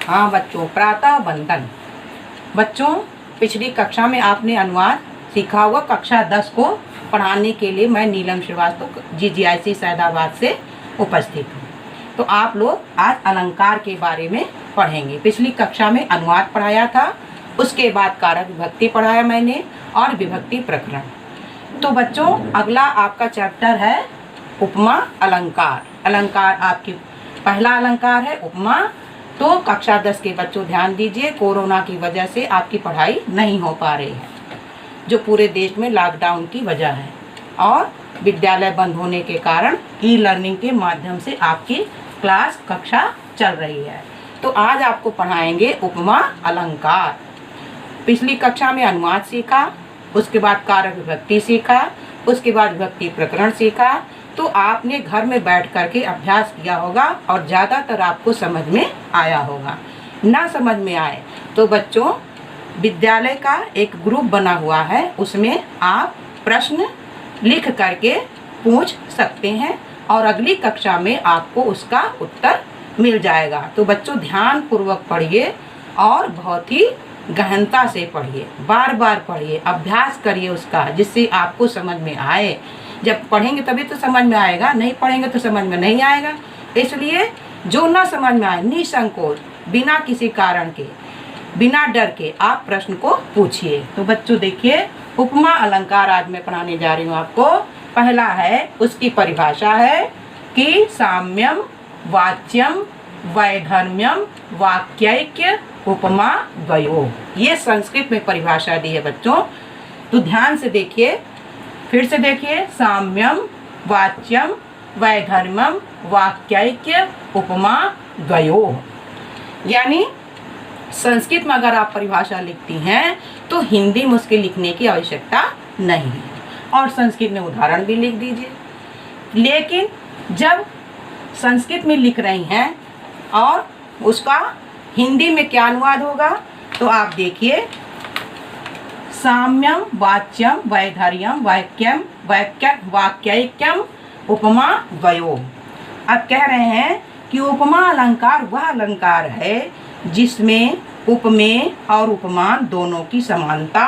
हाँ बच्चों, प्रातः वंदन। बच्चों, पिछली कक्षा में आपने अनुवाद सीखा होगा। कक्षा 10 को पढ़ाने के लिए मैं नीलम श्रीवास्तव GGIC सैदाबाद से उपस्थित हूँ। तो आप लोग आज अलंकार के बारे में पढ़ेंगे। पिछली कक्षा में अनुवाद पढ़ाया था, उसके बाद कारक विभक्ति पढ़ाया मैंने और विभक्ति प्रकरण। तो बच्चों, अगला आपका चैप्टर है उपमा अलंकार। अलंकार आपकी पहला अलंकार है उपमा। तो कक्षा 10 के बच्चों ध्यान दीजिए, कोरोना की वजह से आपकी पढ़ाई नहीं हो पा रही है, जो पूरे देश में लॉकडाउन की वजह है और विद्यालय बंद होने के कारण ई-लर्निंग के माध्यम से आपकी क्लास कक्षा चल रही है। तो आज आपको पढ़ाएंगे उपमा अलंकार। पिछली कक्षा में अनुवाद सीखा, उसके बाद कारक विभक्ति सीखा, उसके बाद विभक्ति प्रकरण सीखा। तो आपने घर में बैठ करके अभ्यास किया होगा और ज़्यादातर आपको समझ में आया होगा। ना समझ में आए तो बच्चों, विद्यालय का एक ग्रुप बना हुआ है, उसमें आप प्रश्न लिख करके पूछ सकते हैं और अगली कक्षा में आपको उसका उत्तर मिल जाएगा। तो बच्चों, ध्यान पूर्वक पढ़िए और बहुत ही गहनता से पढ़िए, बार बार पढ़िए, अभ्यास करिए उसका, जिससे आपको समझ में आए। जब पढ़ेंगे तभी तो समझ में आएगा, नहीं पढ़ेंगे तो समझ में नहीं आएगा। इसलिए जो ना समझ में आए, निसंकोच, बिना किसी कारण के, बिना डर के आप प्रश्न को पूछिए। तो बच्चों देखिए, उपमा अलंकार आज मैं पढ़ाने जा रही हूँ आपको। पहला है, उसकी परिभाषा है कि साम्यम, वाच्यम, वैधर्म्यम, वाक्यैक्य, उपमा, द्वयो। ये संस्कृत में परिभाषा दी है बच्चों। तो ध्यान से देखिए, फिर से देखिए, साम्यम, वाच्यम, वैधर्म्यम, वाक्यैक्य, उपमा, द्वयो। यानी संस्कृत में अगर आप परिभाषा लिखती हैं तो हिंदी में उसके लिखने की आवश्यकता नहीं है, और संस्कृत में उदाहरण भी लिख दीजिए। लेकिन जब संस्कृत में लिख रही हैं और उसका हिंदी में क्या अनुवाद होगा, तो आप देखिए, साम्यम, वाच्यम, वैधर्यम, वाक्यैक्यम, उपमा, द्वयो। अब कह रहे हैं कि उपमा अलंकार वह अलंकार है जिसमें उपमेय और उपमान दोनों की समानता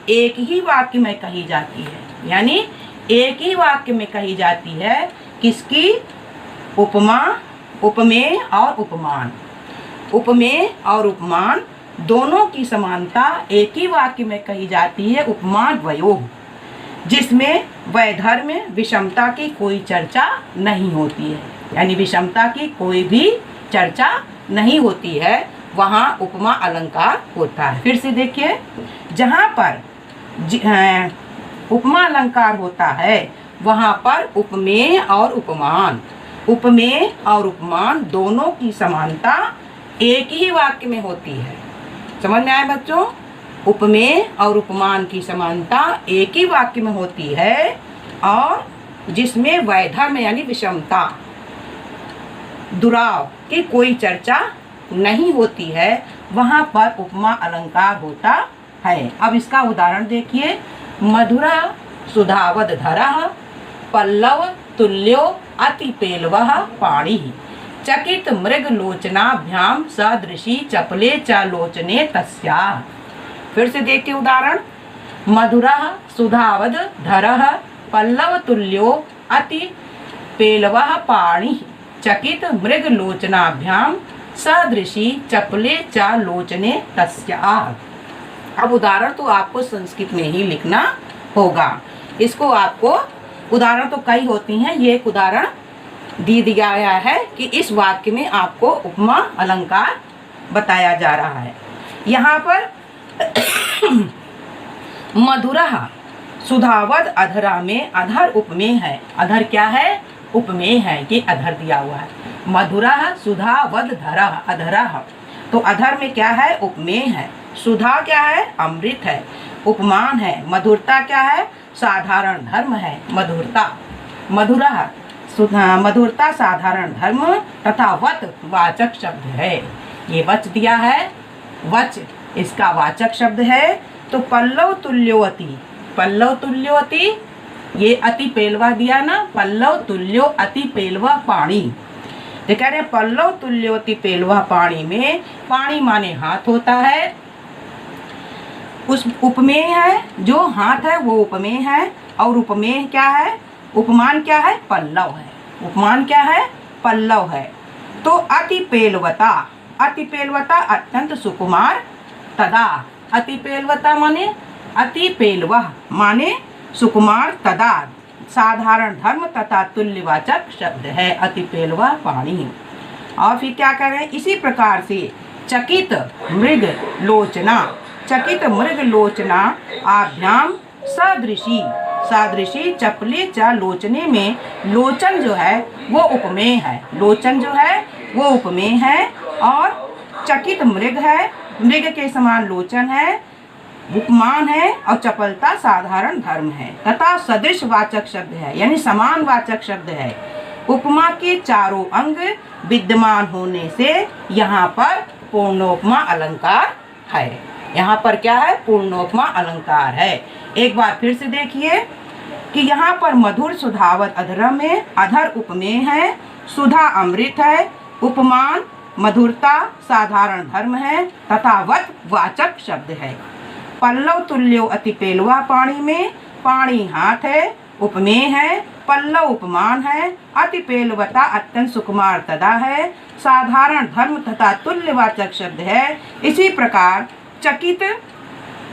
एक ही वाक्य में कही जाती है। यानी एक ही वाक्य में कही जाती है। किसकी? उपमा, उपमेय और उपमान। उपमेय और उपमान दोनों की समानता एक ही वाक्य में कही जाती है, उपमा द्वयो, जिसमें वैधर्म्य, विषमता की कोई चर्चा नहीं होती है। यानी विषमता की कोई भी चर्चा नहीं होती है, वहाँ उपमा अलंकार होता है। फिर से देखिए, जहाँ पर उपमा अलंकार होता है वहाँ पर उपमेय और उपमान, उपमेय और उपमान दोनों की समानता एक ही वाक्य में होती है। समझ में आया बच्चों? उपमेय और उपमान की समानता एक ही वाक्य में होती है, और जिसमें वैधर्म्य यानी विषमता, दुराव की कोई चर्चा नहीं होती है, वहाँ पर उपमा अलंकार होता है। अब इसका उदाहरण देखिए, मधुरा सुधावद धरः, पल्लव तुल्यो अति पेलवः पाणिः, चकित मृग लोचनाभ्याम सदृशी चपले च लोचने तस्याः। फिर से देखिए उदाहरण, मधुरा सुधावद धरः, पल्लव तुल्यो अति पेलवः पाणिः, चकित मृग लोचनाभ्याम सदृशी चपले च लोचने तस्याः। अब उदाहरण तो आपको संस्कृत में ही लिखना होगा। इसको आपको, उदाहरण तो कई होती हैं, ये एक उदाहरण दी दिया गया है कि इस वाक्य में आपको उपमा अलंकार बताया जा रहा है। यहाँ पर मधुरा सुधावद अधरा में अधर उपमेय है। अधर क्या है? उपमेय है। ये अधर दिया हुआ है। मधुरा सुधावद धरा, अधरा, तो अधर में क्या है? उपमेय है। सुधा क्या है? अमृत है। उपमान है। मधुरता क्या है? साधारण धर्म है। मधुरता, मधुरा, मधुरता साधारण धर्म तथा वत वाचक शब्द है। ये वच दिया है, वच इसका वाचक शब्द है। तो पल्लव तुल्योअति, पल्लव तुल्योअति, ये अति पेलवा दिया ना, पल्लव तुल्यो अति पेलवा पाणी। तो कह रहे हैं पल्लव तुल्योति पेलवा पाणी में, पाणी माने हाथ होता है, उस उपमेय है, जो हाथ है वो उपमेय है, और उपमेय क्या है, उपमान क्या है, पल्लव है, उपमान क्या है, पल्लव है। तो अति पेलवता, अति पेलवता अत्यंत सुकुमार, तदा, अति पेलवता माने अति पेलवा माने सुकुमार, तदा साधारण धर्म तथा तुल्यवाचक शब्द है अति पेलवा पाणी। और फिर क्या करें, इसी प्रकार से चकित मृग लोचना, चकित मृग लोचना आभ्याम सदृशी, सादृशी चपले च लोचने में, लोचन जो है वो उपमेय है, लोचन जो है वो उपमेय है, और चकित मृग है, मृग के समान लोचन है, उपमान है, और चपलता साधारण धर्म है, तथा सदृश वाचक शब्द है, यानी समान वाचक शब्द है। उपमा के चारों अंग विद्यमान होने से यहाँ पर पूर्णोपमा अलंकार है। यहाँ पर क्या है, पूर्णोपमा अलंकार है। एक बार फिर से देखिए कि यहाँ पर मधुर सुधावत अधरम में अधर उपमेय है, सुधा अमृत है, उपमान मधुरता साधारण धर्म है, तथा वत वाचक शब्द है। पल्लव तुल्यो अति पेलवा पाणी में, पाणी हाथ है, उपमेय है, पल्लव उपमान है, अति पेलवता अत्यंत सुकुमार तदा है, साधारण धर्म तथा तुल्यवाचक शब्द है। इसी प्रकार चकित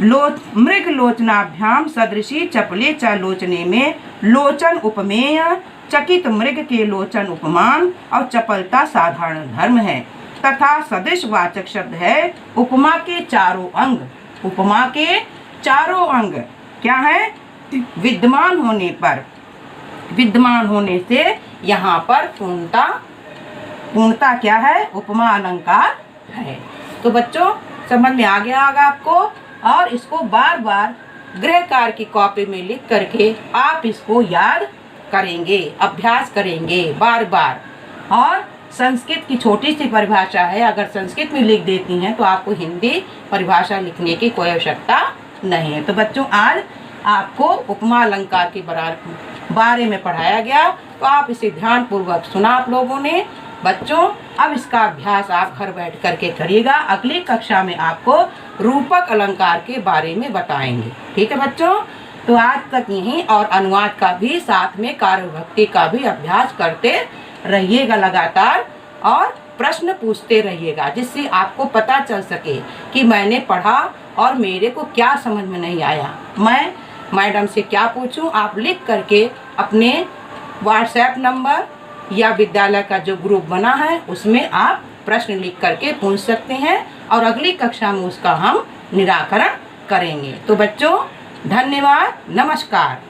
मृग लोचनाभ्याम सदृशी चपले च लोचने में लोचन उपमेय, चकित मृग के लोचन उपमान, और चपलता साधारण धर्म है, तथा सदृश वाचक शब्द है। उपमा के चारों अंग, उपमा के चारों अंग क्या है, विद्यमान होने पर, विद्यमान होने से यहाँ पर पूर्णता, पूर्णता क्या है, उपमा अलंकार है। तो बच्चों समझ में आ गया होगा आपको, और इसको बार बार गृह कार्य की कॉपी में लिख करके आप इसको याद करेंगे, अभ्यास करेंगे बार बार। और संस्कृत की छोटी सी परिभाषा है, अगर संस्कृत में लिख देती हैं तो आपको हिंदी परिभाषा लिखने की कोई आवश्यकता नहीं है। तो बच्चों आज आपको उपमा अलंकार के बारे में पढ़ाया गया, तो आप इसे ध्यान पूर्वक सुना आप लोगों ने। बच्चों अब इसका अभ्यास आप घर बैठ करके करिएगा, अगली कक्षा में आपको रूपक अलंकार के बारे में बताएंगे। ठीक है बच्चों, तो आज तक यहीं, और अनुवाद का भी साथ में कार्यभक्ति का भी अभ्यास करते रहिएगा लगातार, और प्रश्न पूछते रहिएगा, जिससे आपको पता चल सके कि मैंने पढ़ा और मेरे को क्या समझ में नहीं आया, मैं मैडम से क्या पूछूं। आप लिख करके अपने व्हाट्सएप नंबर या विद्यालय का जो ग्रुप बना है उसमें आप प्रश्न लिख करके पूछ सकते हैं, और अगली कक्षा में उसका हम निराकरण करेंगे। तो बच्चों धन्यवाद, नमस्कार।